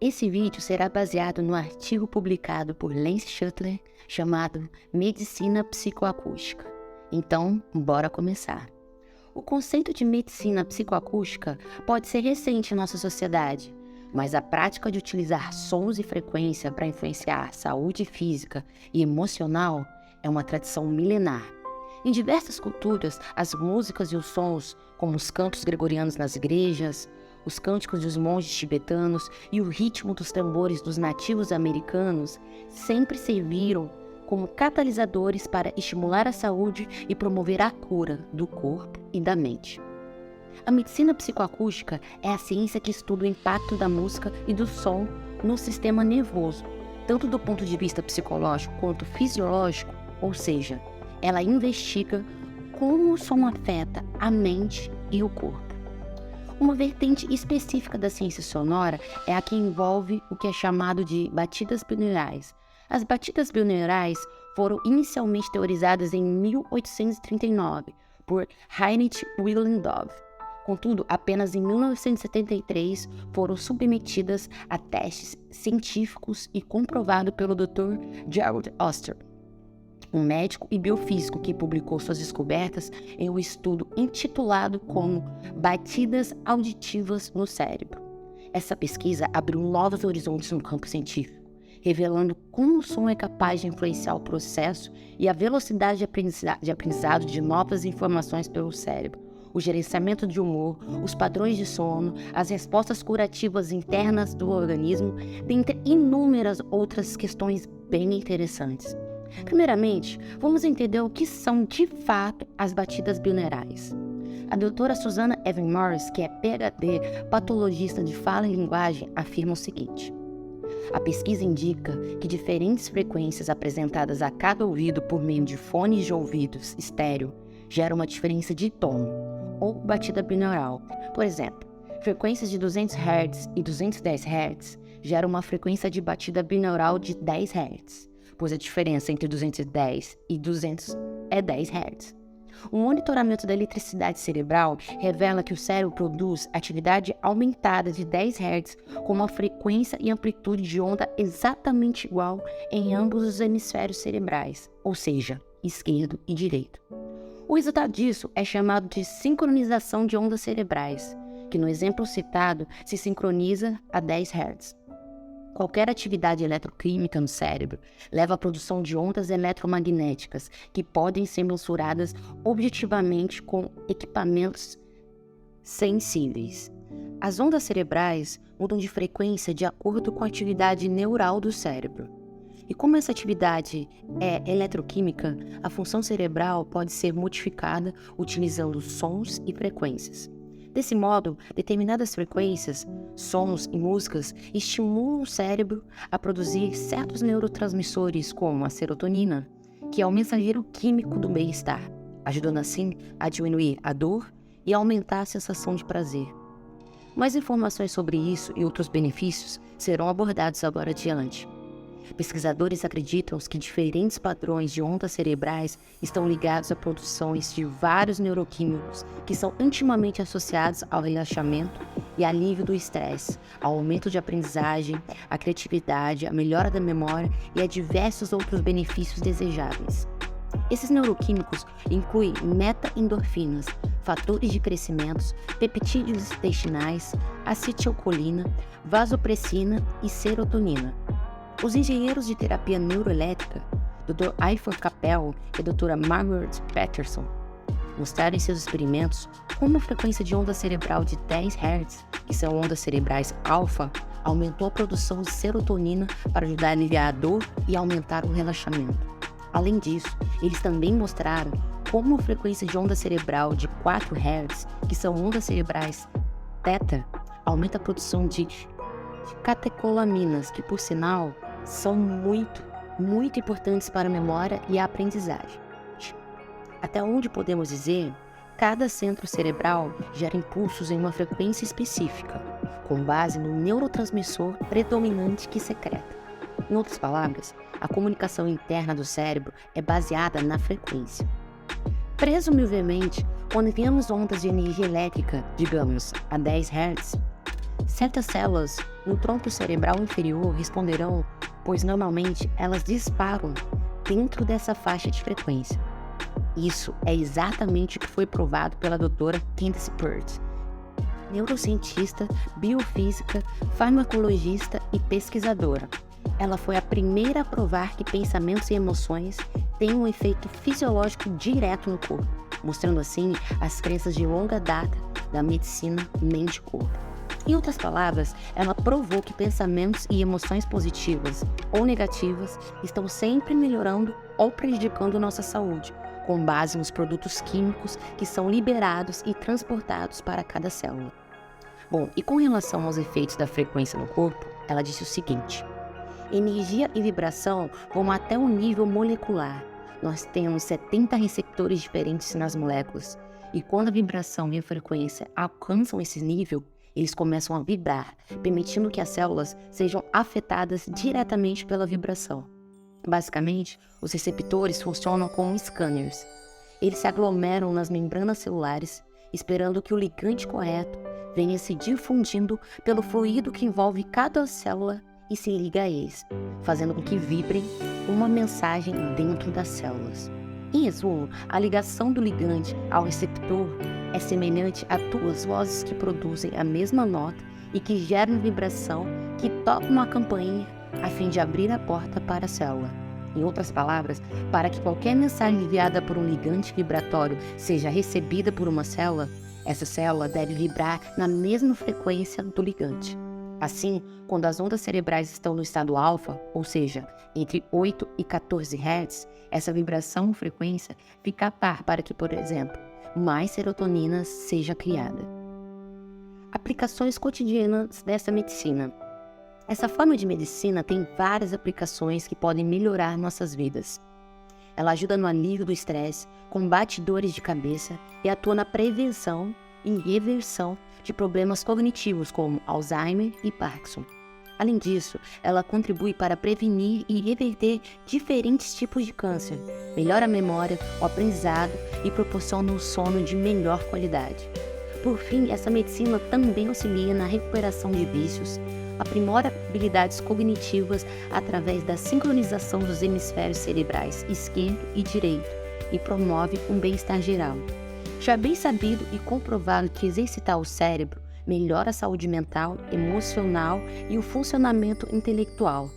Esse vídeo será baseado no artigo publicado por Lance Shuttler chamado Medicina Psicoacústica. Então, bora começar. O conceito de medicina psicoacústica pode ser recente em nossa sociedade, mas a prática de utilizar sons e frequência para influenciar a saúde física e emocional é uma tradição milenar. Em diversas culturas, as músicas e os sons, como os cantos gregorianos nas igrejas, os cânticos dos monges tibetanos e o ritmo dos tambores dos nativos americanos, sempre serviram como catalisadores para estimular a saúde e promover a cura do corpo e da mente. A medicina psicoacústica é a ciência que estuda o impacto da música e do som no sistema nervoso, tanto do ponto de vista psicológico quanto fisiológico, ou seja, ela investiga como o som afeta a mente e o corpo. Uma vertente específica da ciência sonora é a que envolve o que é chamado de batidas binaurais. As batidas binaurais foram inicialmente teorizadas em 1839 por Heinrich Wilhelm Dove. Contudo, apenas em 1973 foram submetidas a testes científicos e comprovado pelo Dr. Gerald Oster, um médico e biofísico que publicou suas descobertas em um estudo intitulado como Batidas Auditivas no Cérebro. Essa pesquisa abriu novos horizontes no campo científico, revelando como o som é capaz de influenciar o processo e a velocidade de aprendizado de novas informações pelo cérebro, o gerenciamento de humor, os padrões de sono, as respostas curativas internas do organismo, dentre inúmeras outras questões bem interessantes. Primeiramente, vamos entender o que são de fato as batidas binaurais. A doutora Susannah Evan Morris, que é PhD patologista de fala e linguagem, afirma o seguinte: a pesquisa indica que diferentes frequências apresentadas a cada ouvido por meio de fones de ouvidos estéreo geram uma diferença de tom, ou batida binaural. Por exemplo, frequências de 200 Hz e 210 Hz geram uma frequência de batida binaural de 10 Hz. Pois a diferença entre 210 e 200 é 10 Hz. O monitoramento da eletricidade cerebral revela que o cérebro produz atividade aumentada de 10 Hz com uma frequência e amplitude de onda exatamente igual em ambos os hemisférios cerebrais, ou seja, esquerdo e direito. O resultado disso é chamado de sincronização de ondas cerebrais, que no exemplo citado se sincroniza a 10 Hz. Qualquer atividade eletroquímica no cérebro leva à produção de ondas eletromagnéticas que podem ser mensuradas objetivamente com equipamentos sensíveis. As ondas cerebrais mudam de frequência de acordo com a atividade neural do cérebro. E como essa atividade é eletroquímica, a função cerebral pode ser modificada utilizando sons e frequências. Desse modo, determinadas frequências, sons e músicas estimulam o cérebro a produzir certos neurotransmissores como a serotonina, que é o mensageiro químico do bem-estar, ajudando assim a diminuir a dor e aumentar a sensação de prazer. Mais informações sobre isso e outros benefícios serão abordados agora adiante. Pesquisadores acreditam que diferentes padrões de ondas cerebrais estão ligados a produções de vários neuroquímicos que são intimamente associados ao relaxamento e alívio do estresse, ao aumento de aprendizagem, à criatividade, à melhora da memória e a diversos outros benefícios desejáveis. Esses neuroquímicos incluem meta-endorfinas, fatores de crescimento, peptídeos intestinais, acetilcolina, vasopressina e serotonina. Os engenheiros de terapia neuroelétrica, Dr. Ifor Capel e a Dra. Margaret Patterson, mostraram em seus experimentos como a frequência de onda cerebral de 10 Hz, que são ondas cerebrais alfa, aumentou a produção de serotonina para ajudar a aliviar a dor e aumentar o relaxamento. Além disso, eles também mostraram como a frequência de onda cerebral de 4 Hz, que são ondas cerebrais θ, aumenta a produção de catecolaminas, que por sinal são muito importantes para a memória e a aprendizagem. Até onde podemos dizer, cada centro cerebral gera impulsos em uma frequência específica, com base no neurotransmissor predominante que secreta. Em outras palavras, a comunicação interna do cérebro é baseada na frequência. Presumivelmente, quando enviamos ondas de energia elétrica, digamos, a 10 Hz, Certas células no tronco cerebral inferior responderão, pois normalmente elas disparam dentro dessa faixa de frequência. Isso é exatamente o que foi provado pela doutora Candace Pert, neurocientista, biofísica, farmacologista e pesquisadora. Ela foi a primeira a provar que pensamentos e emoções têm um efeito fisiológico direto no corpo, mostrando assim as crenças de longa data da medicina mente-corpo. Em outras palavras, ela provou que pensamentos e emoções positivas ou negativas estão sempre melhorando ou prejudicando nossa saúde, com base nos produtos químicos que são liberados e transportados para cada célula. Bom, e com relação aos efeitos da frequência no corpo, ela disse o seguinte: energia e vibração vão até o nível molecular. Nós temos 70 receptores diferentes nas moléculas, e quando a vibração e a frequência alcançam esse nível, eles começam a vibrar, permitindo que as células sejam afetadas diretamente pela vibração. Basicamente, os receptores funcionam como scanners. Eles se aglomeram nas membranas celulares, esperando que o ligante correto venha se difundindo pelo fluido que envolve cada célula e se liga a eles, fazendo com que vibrem uma mensagem dentro das células. Em resumo, a ligação do ligante ao receptor é semelhante a duas vozes que produzem a mesma nota e que geram vibração que tocam uma campainha a fim de abrir a porta para a célula. Em outras palavras, para que qualquer mensagem enviada por um ligante vibratório seja recebida por uma célula, essa célula deve vibrar na mesma frequência do ligante. Assim, quando as ondas cerebrais estão no estado alfa, ou seja, entre 8 e 14 Hz, essa vibração ou frequência fica a par para que, por exemplo, mais serotonina seja criada. Aplicações cotidianas dessa medicina. Essa forma de medicina tem várias aplicações que podem melhorar nossas vidas. Ela ajuda no alívio do estresse, combate dores de cabeça e atua na prevenção e reversão de problemas cognitivos como Alzheimer e Parkinson. Além disso, ela contribui para prevenir e reverter diferentes tipos de câncer, melhora a memória, o aprendizado e proporciona um sono de melhor qualidade. Por fim, essa medicina também auxilia na recuperação de vícios, aprimora habilidades cognitivas através da sincronização dos hemisférios cerebrais esquerdo e direito e promove um bem-estar geral. Já é bem sabido e comprovado que exercitar o cérebro melhora a saúde mental, emocional e o funcionamento intelectual.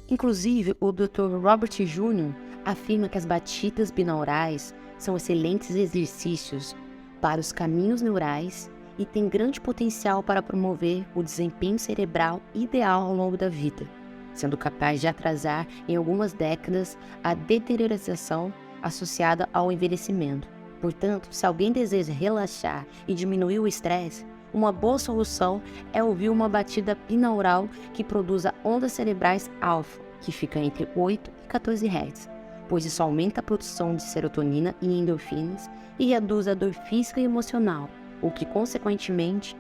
Inclusive, o Dr. Robert Jr. afirma que as batidas binaurais são excelentes exercícios para os caminhos neurais e têm grande potencial para promover o desempenho cerebral ideal ao longo da vida, sendo capaz de atrasar em algumas décadas a deterioração associada ao envelhecimento. Portanto, se alguém deseja relaxar e diminuir o estresse, uma boa solução é ouvir uma batida binaural que produza ondas cerebrais alfa, que fica entre 8 e 14 Hz, pois isso aumenta a produção de serotonina e endorfinas e reduz a dor física e emocional, o que, consequentemente,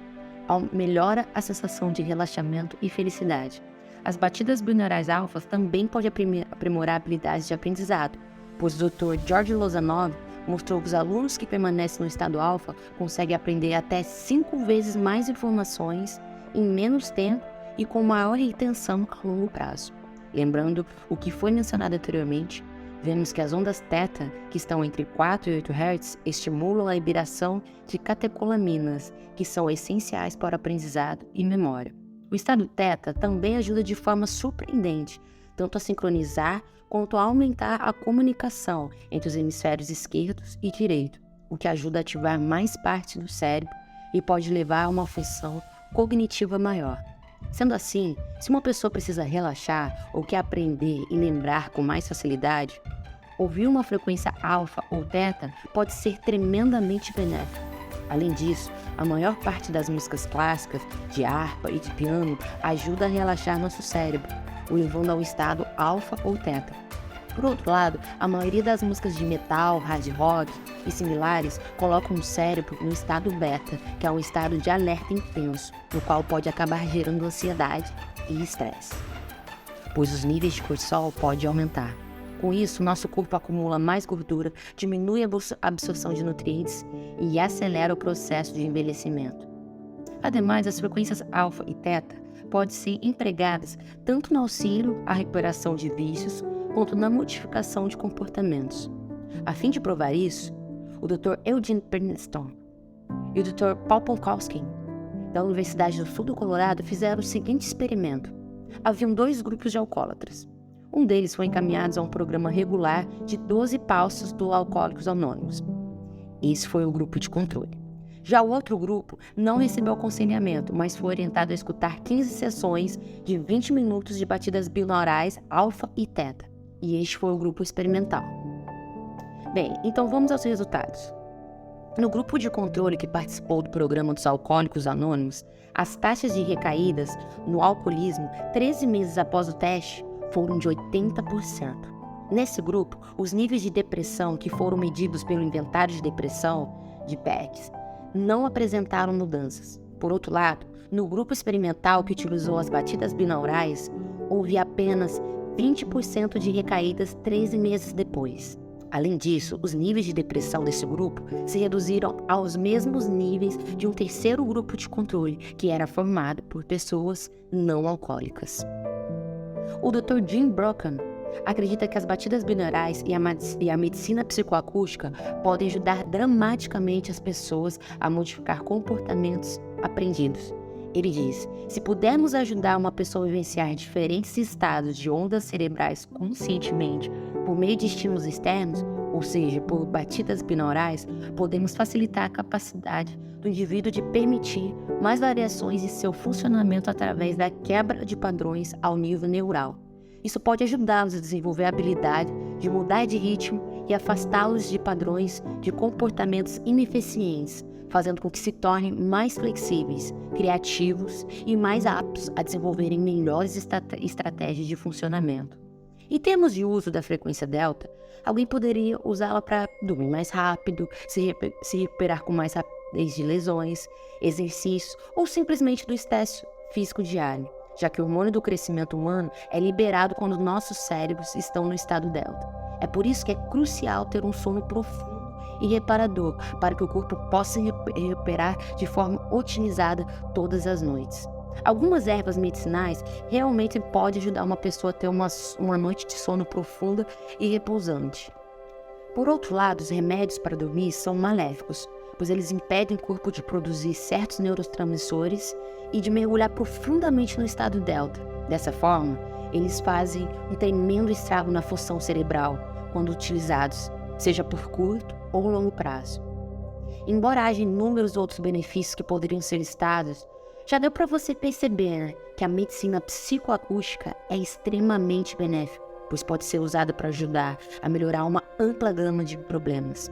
melhora a sensação de relaxamento e felicidade. As batidas binaurais alfas também podem aprimorar habilidades de aprendizado, pois o Dr. George Lozanov mostrou que os alunos que permanecem no estado alfa conseguem aprender até 5 vezes mais informações em menos tempo e com maior retenção a longo prazo. Lembrando o que foi mencionado anteriormente, vemos que as ondas θ, que estão entre 4 e 8 Hz, estimulam a liberação de catecolaminas, que são essenciais para o aprendizado e memória. O estado θ também ajuda de forma surpreendente, tanto a sincronizar quanto a aumentar a comunicação entre os hemisférios esquerdos e direito, o que ajuda a ativar mais partes do cérebro e pode levar a uma função cognitiva maior. Sendo assim, se uma pessoa precisa relaxar ou quer aprender e lembrar com mais facilidade, ouvir uma frequência alfa ou θ pode ser tremendamente benéfico. Além disso, a maior parte das músicas clássicas, de harpa e de piano, ajuda a relaxar nosso cérebro, o levando ao estado alfa ou θ. Por outro lado, a maioria das músicas de metal, hard rock e similares colocam o cérebro no estado beta, que é um estado de alerta intenso, no qual pode acabar gerando ansiedade e estresse, pois os níveis de cortisol podem aumentar. Com isso, nosso corpo acumula mais gordura, diminui a absorção de nutrientes e acelera o processo de envelhecimento. Ademais, as frequências alfa e teta podem ser empregadas tanto no auxílio à recuperação de vícios quanto na modificação de comportamentos. A fim de provar isso, o Dr. Eugene Bernstein e o Dr. Paul Polkowski, da Universidade do Sul do Colorado, fizeram o seguinte experimento. Haviam 2 grupos de alcoólatras. Um deles foi encaminhado a um programa regular de 12 passos do Alcoólicos Anônimos. Esse foi o grupo de controle. Já o outro grupo não recebeu aconselhamento, mas foi orientado a escutar 15 sessões de 20 minutos de batidas binaurais alfa e teta. E este foi o grupo experimental. Bem, então vamos aos resultados. No grupo de controle que participou do programa dos Alcoólicos Anônimos, as taxas de recaídas no alcoolismo 13 meses após o teste foram de 80%. Nesse grupo, os níveis de depressão que foram medidos pelo Inventário de Depressão, de Becks, não apresentaram mudanças. Por outro lado, no grupo experimental que utilizou as batidas binaurais, houve apenas 20% de recaídas 13 meses depois. Além disso, os níveis de depressão desse grupo se reduziram aos mesmos níveis de um terceiro grupo de controle, que era formado por pessoas não alcoólicas. O Dr. Jim Brocken acredita que as batidas binaurais e a medicina psicoacústica podem ajudar dramaticamente as pessoas a modificar comportamentos aprendidos. Ele diz: se pudermos ajudar uma pessoa a vivenciar diferentes estados de ondas cerebrais conscientemente por meio de estímulos externos, ou seja, por batidas binaurais, podemos facilitar a capacidade do indivíduo de permitir mais variações em seu funcionamento através da quebra de padrões ao nível neural. Isso pode ajudá-los a desenvolver a habilidade de mudar de ritmo e afastá-los de padrões de comportamentos ineficientes, fazendo com que se tornem mais flexíveis, criativos e mais aptos a desenvolverem melhores estratégias de funcionamento. Em termos de uso da frequência delta, alguém poderia usá-la para dormir mais rápido, se recuperar com mais rapidez de lesões, exercícios ou simplesmente do estresse físico diário, já que o hormônio do crescimento humano é liberado quando nossos cérebros estão no estado delta. É por isso que é crucial ter um sono profundo e reparador, para que o corpo possa se recuperar de forma otimizada todas as noites. Algumas ervas medicinais realmente podem ajudar uma pessoa a ter uma noite de sono profunda e repousante. Por outro lado, os remédios para dormir são maléficos, pois eles impedem o corpo de produzir certos neurotransmissores e de mergulhar profundamente no estado delta. Dessa forma, eles fazem um tremendo estrago na função cerebral quando utilizados, seja por curto ou longo prazo. Embora haja inúmeros outros benefícios que poderiam ser listados, já deu para você perceber, né, que a medicina psicoacústica é extremamente benéfica, pois pode ser usada para ajudar a melhorar uma ampla gama de problemas.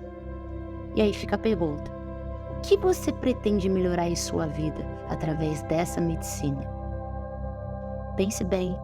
E aí fica a pergunta: o que você pretende melhorar em sua vida através dessa medicina? Pense bem.